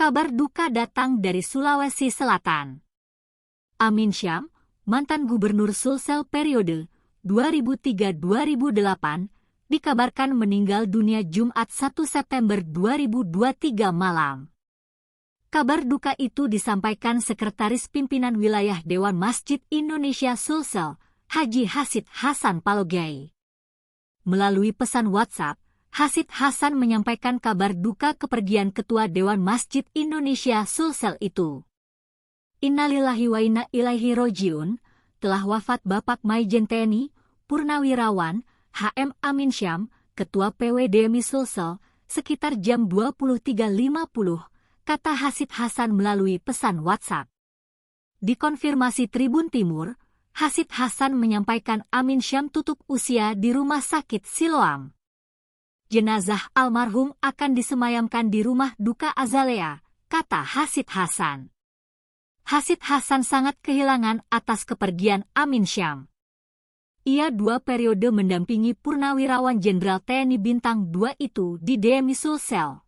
Kabar duka datang dari Sulawesi Selatan. Amin Syam, mantan gubernur Sulsel periode 2003-2008, dikabarkan meninggal dunia Jumat 1 September 2023 malam. Kabar duka itu disampaikan Sekretaris Pimpinan Wilayah Dewan Masjid Indonesia Sulsel, Haji Hasid Hasan Palogai. Melalui pesan WhatsApp, Hasid Hasan menyampaikan kabar duka kepergian Ketua Dewan Masjid Indonesia Sulsel itu. Innalillahi wa inna ilaihi rojiun, telah wafat Bapak Maijen TNI, Purnawirawan, HM Amin Syam, Ketua PWDMI Sulsel, sekitar jam 23.50, kata Hasid Hasan melalui pesan WhatsApp. Dikonfirmasi Tribun Timur, Hasid Hasan menyampaikan Amin Syam tutup usia di Rumah Sakit Siloam. Jenazah almarhum akan disemayamkan di Rumah Duka Azalea, kata Hasid Hasan. Hasid Hasan sangat kehilangan atas kepergian Amin Syam. Ia 2 periode mendampingi Purnawirawan Jenderal TNI Bintang 2 itu di DMI Sulsel.